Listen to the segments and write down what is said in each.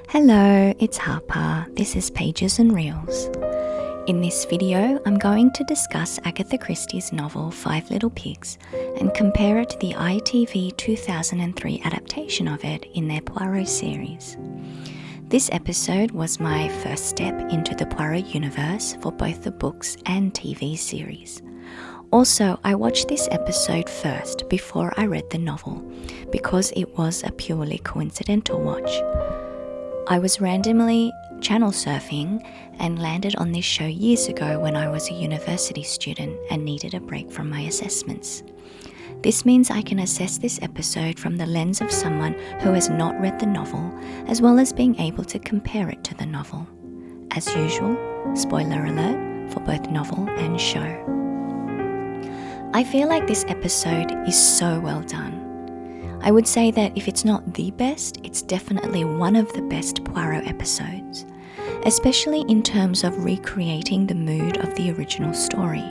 Hello, it's Harper. This is Pages and Reels. In this video, I'm going to discuss Agatha Christie's novel Five Little Pigs and compare it to the ITV 2003 adaptation of it in their Poirot series. This episode was my first step into the Poirot universe for both the books and TV series. Also, I watched this episode first before I read the novel because it was a purely coincidental watch. I was randomly channel surfing and landed on this show years ago when I was a university student and needed a break from my assessments. This means I can assess this episode from the lens of someone who has not read the novel, as well as being able to compare it to the novel. As usual, spoiler alert for both novel and show. I feel like this episode is so well done. I would say that if it's not the best, it's definitely one of the best Poirot episodes, especially in terms of recreating the mood of the original story.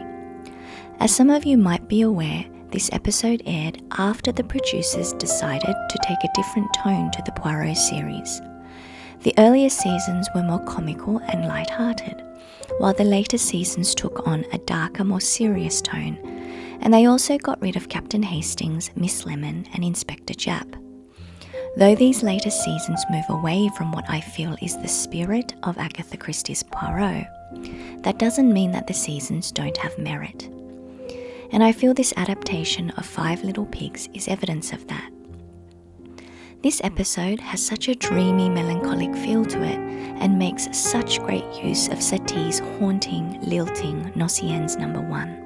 As some of you might be aware, this episode aired after the producers decided to take a different tone to the Poirot series. The earlier seasons were more comical and light-hearted, while the later seasons took on a darker, more serious tone, and they also got rid of Captain Hastings, Miss Lemon, and Inspector Japp. Though these later seasons move away from what I feel is the spirit of Agatha Christie's Poirot, that doesn't mean that the seasons don't have merit. And I feel this adaptation of Five Little Pigs is evidence of that. This episode has such a dreamy, melancholic feel to it and makes such great use of Satie's haunting, lilting Nociens No. 1.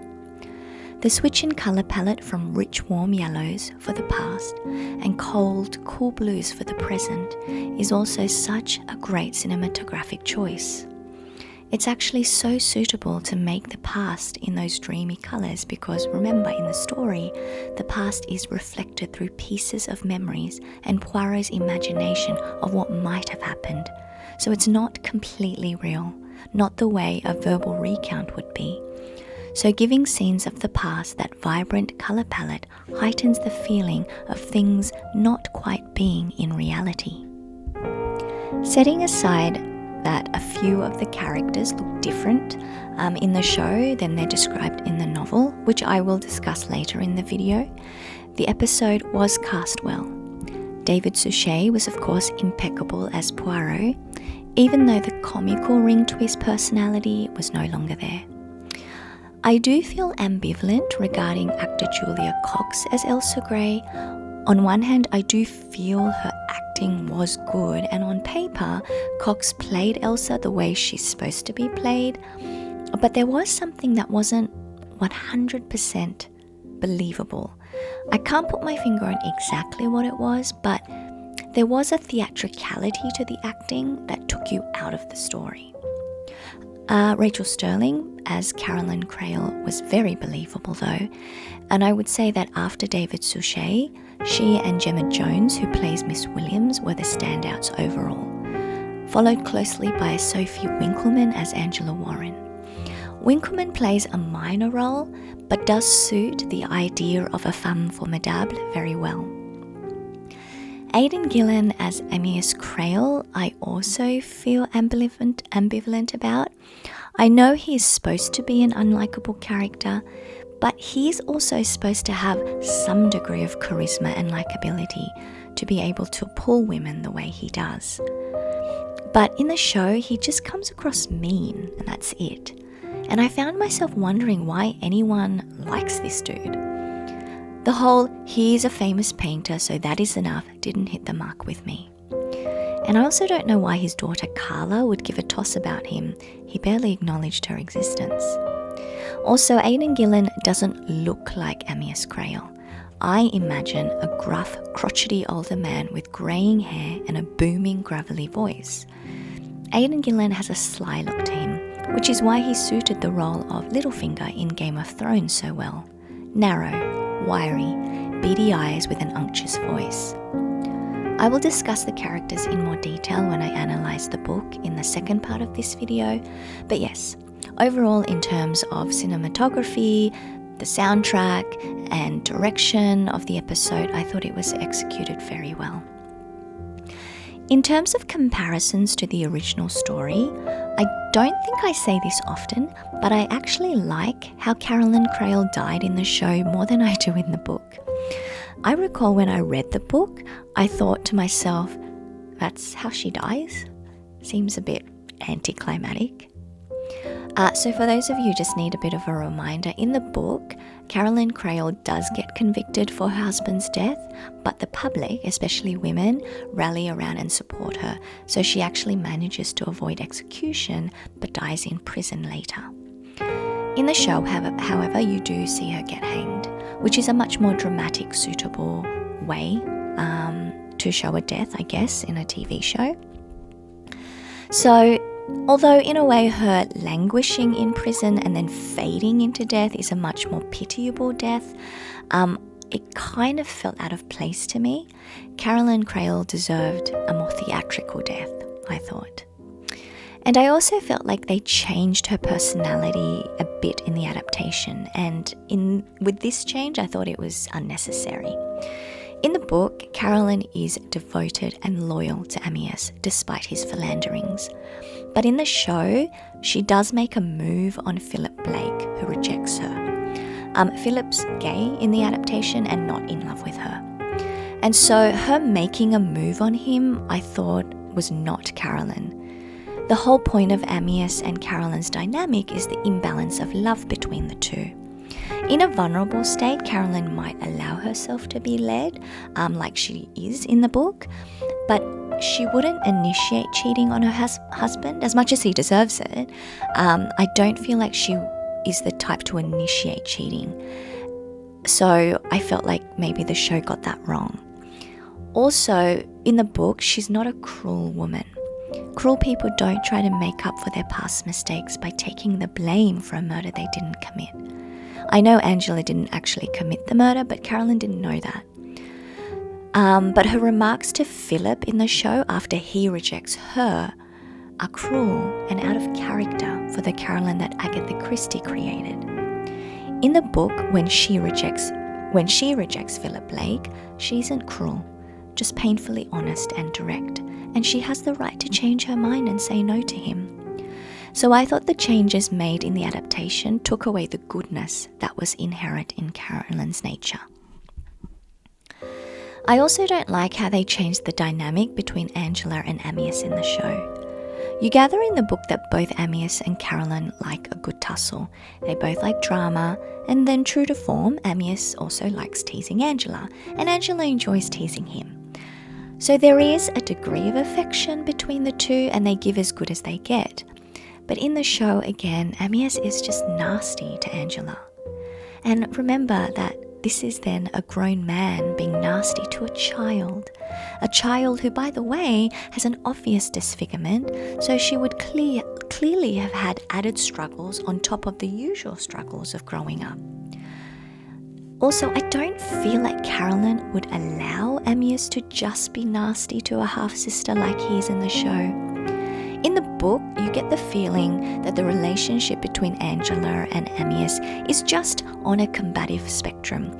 The switch in colour palette from rich warm yellows for the past and cold, cool blues for the present is also such a great cinematographic choice. It's actually so suitable to make the past in those dreamy colours because remember, in the story, the past is reflected through pieces of memories and Poirot's imagination of what might have happened. So it's not completely real, not the way a verbal recount would be. So giving scenes of the past that vibrant colour palette heightens the feeling of things not quite being in reality. Setting aside that a few of the characters look different in the show than they're described in the novel, which I will discuss later in the video, the episode was cast well. David Suchet was of course impeccable as Poirot, even though the comical ring to his personality was no longer there. I do feel ambivalent regarding actor Julia Cox as Elsa Grey. On one hand, I do feel her acting was good, and on paper, Cox played Elsa the way she's supposed to be played, but there was something that wasn't 100% believable. I can't put my finger on exactly what it was, but there was a theatricality to the acting that took you out of the story. Rachel Sterling as Caroline Crail was very believable though, and I would say that after David Suchet, she and Gemma Jones, who plays Miss Williams, were the standouts overall, followed closely by Sophie Winkleman as Angela Warren. Winkleman plays a minor role, but does suit the idea of a femme formidable very well. Aidan Gillen as Amyas Crail, I also feel ambivalent about. I know he is supposed to be an unlikable character, but he's also supposed to have some degree of charisma and likability to be able to pull women the way he does. But in the show, he just comes across mean, and that's it. And I found myself wondering why anyone likes this dude. The whole, he's a famous painter, so that is enough, didn't hit the mark with me. And I also don't know why his daughter Carla would give a toss about him. He barely acknowledged her existence. Also, Aidan Gillen doesn't look like Amyas Crail. I imagine a gruff, crotchety older man with greying hair and a booming, gravelly voice. Aidan Gillen has a sly look to him, which is why he suited the role of Littlefinger in Game of Thrones so well. Narrow, wiry, beady eyes with an unctuous voice. I will discuss the characters in more detail when I analyse the book in the second part of this video, but yes, overall in terms of cinematography, the soundtrack and direction of the episode, I thought it was executed very well. In terms of comparisons to the original story, I don't think I say this often, but I actually like how Carolyn Crail died in the show more than I do in the book. I recall when I read the book, I thought to myself, that's how she dies? Seems a bit anticlimactic. So for those of you who just need a bit of a reminder, in the book, Carolyn Crail does get convicted for her husband's death, but the public, especially women, rally around and support her. So she actually manages to avoid execution, but dies in prison later. In the show, however, you do see her get hanged, which is a much more dramatic, suitable way to show a death, I guess, in a TV show. So, although in a way her languishing in prison and then fading into death is a much more pitiable death, it kind of felt out of place to me. Carolyn Crail deserved a more theatrical death, I thought. And I also felt like they changed her personality a bit in the adaptation, and with this change I thought it was unnecessary. In the book, Carolyn is devoted and loyal to Amyas despite his philanderings. But in the show, she does make a move on Philip Blake, who rejects her. Philip's gay in the adaptation and not in love with her. And so her making a move on him, I thought, was not Carolyn. The whole point of Amyas and Carolyn's dynamic is the imbalance of love between the two. In a vulnerable state, Carolyn might allow herself to be led, like she is in the book, but she wouldn't initiate cheating on her husband as much as he deserves it. I don't feel like she is the type to initiate cheating. So I felt like maybe the show got that wrong. Also, in the book, she's not a cruel woman. Cruel people don't try to make up for their past mistakes by taking the blame for a murder they didn't commit. I know Angela didn't actually commit the murder, but Carolyn didn't know that. But her remarks to Philip in the show after he rejects her are cruel and out of character for the Carolyn that Agatha Christie created. In the book, when she rejects Philip Blake, she isn't cruel, just painfully honest and direct, and she has the right to change her mind and say no to him. So I thought the changes made in the adaptation took away the goodness that was inherent in Carolyn's nature. I also don't like how they changed the dynamic between Angela and Amyas in the show. You gather in the book that both Amyas and Carolyn like a good tussle. They both like drama, and then true to form, Amyas also likes teasing Angela, and Angela enjoys teasing him. So there is a degree of affection between the two, and they give as good as they get. But in the show, again, Amyas is just nasty to Angela. And remember that this is then a grown man being nasty to a child who, by the way, has an obvious disfigurement, so she would clearly have had added struggles on top of the usual struggles of growing up. Also, I don't feel like Carolyn would allow Amyas to just be nasty to a half-sister like he is in the show. In the book, you get the feeling that the relationship between Angela and Amyas is just on a combative spectrum,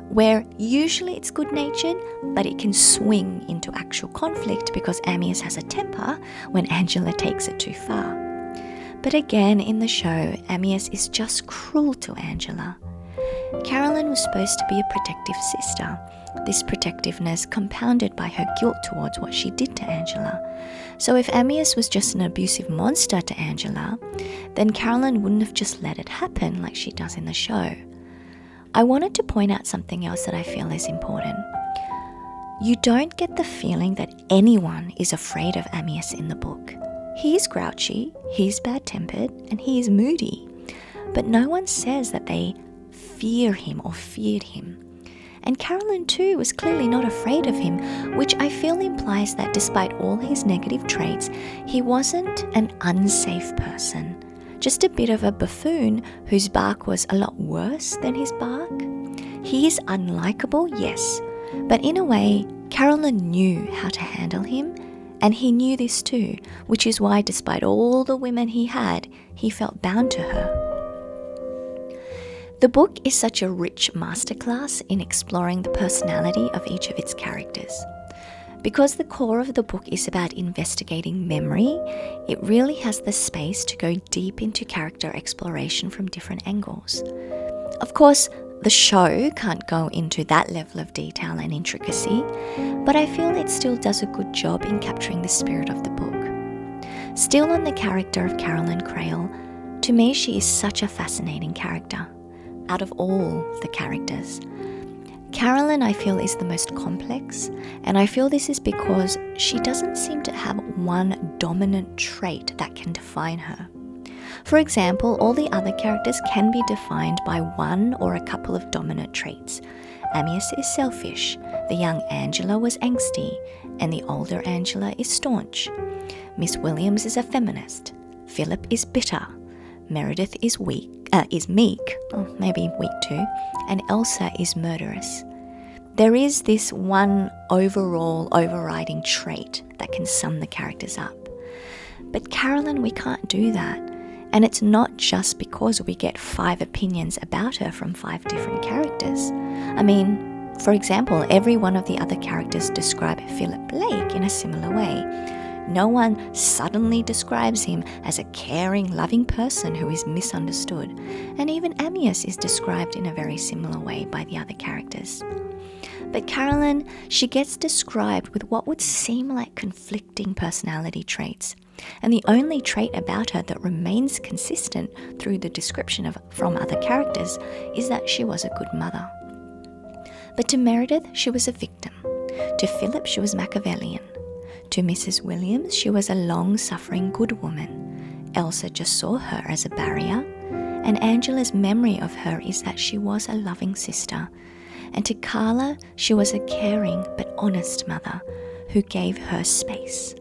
where usually it's good-natured, but it can swing into actual conflict because Amyas has a temper when Angela takes it too far. But again, in the show, Amyas is just cruel to Angela. Carolyn was supposed to be a protective sister, this protectiveness compounded by her guilt towards what she did to Angela. So if Amyas was just an abusive monster to Angela, then Carolyn wouldn't have just let it happen like she does in the show. I wanted to point out something else that I feel is important. You don't get the feeling that anyone is afraid of Amyas in the book. He's grouchy, he's bad-tempered, and he is moody. But no one says that they fear him or feared him. And Carolyn too was clearly not afraid of him, which I feel implies that despite all his negative traits, he wasn't an unsafe person. Just a bit of a buffoon whose bark was a lot worse than his bark. He is unlikable, yes, but in a way, Carolyn knew how to handle him, and he knew this too, which is why despite all the women he had, he felt bound to her. The book is such a rich masterclass in exploring the personality of each of its characters. Because the core of the book is about investigating memory, it really has the space to go deep into character exploration from different angles. Of course, the show can't go into that level of detail and intricacy, but I feel it still does a good job in capturing the spirit of the book. Still on the character of Caroline Crail, to me she is such a fascinating character. Out of all the characters, Caroline, I feel, is the most complex, and I feel this is because she doesn't seem to have one dominant trait that can define her. For example, all the other characters can be defined by one or a couple of dominant traits. Amyas is selfish, the young Angela was angsty, and the older Angela is staunch. Miss Williams is a feminist, Philip is bitter, Meredith is meek, maybe weak too, and Elsa is murderous. There is this one overall overriding trait that can sum the characters up. But Caroline, we can't do that. And it's not just because we get 5 opinions about her from 5 different characters. I mean, for example, every one of the other characters describe Philip Blake in a similar way. No one suddenly describes him as a caring, loving person who is misunderstood. And even Amyas is described in a very similar way by the other characters. But Caroline, she gets described with what would seem like conflicting personality traits. And the only trait about her that remains consistent through the description from other characters is that she was a good mother. But to Meredith, she was a victim. To Philip, she was Machiavellian. To Mrs. Williams, she was a long-suffering good woman. Elsa just saw her as a barrier. And Angela's memory of her is that she was a loving sister. And to Carla, she was a caring but honest mother who gave her space.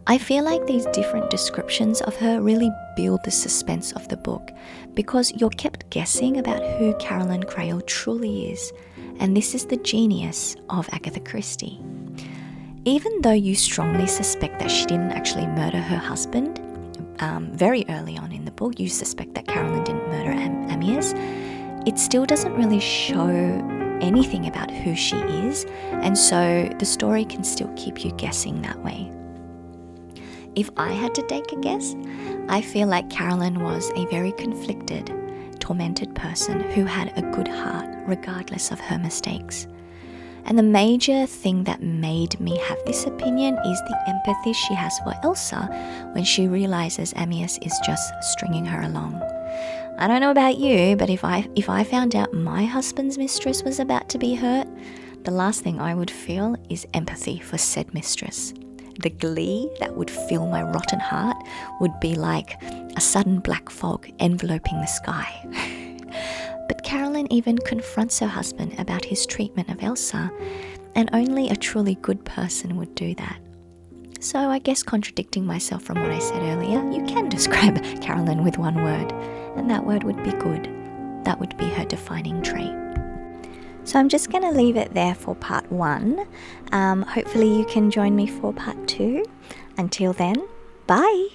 I feel like these different descriptions of her really build the suspense of the book because you're kept guessing about who Caroline Crail truly is, and this is the genius of Agatha Christie. Even though you strongly suspect that she didn't actually murder her husband, very early on in the book you suspect that Caroline didn't murder Amyas, it still doesn't really show anything about who she is, and so the story can still keep you guessing that way. If I had to take a guess, I feel like Caroline was a very conflicted, tormented person who had a good heart regardless of her mistakes. And the major thing that made me have this opinion is the empathy she has for Elsa when she realizes Amyas is just stringing her along. I don't know about you, but if I found out my husband's mistress was about to be hurt, the last thing I would feel is empathy for said mistress. The glee that would fill my rotten heart would be like a sudden black fog enveloping the sky. But Caroline even confronts her husband about his treatment of Elsa, and only a truly good person would do that. So I guess, contradicting myself from what I said earlier, you can describe Caroline with one word, and that word would be good. That would be her defining trait. So I'm just going to leave it there for part 1. Hopefully you can join me for part 2. Until then, bye!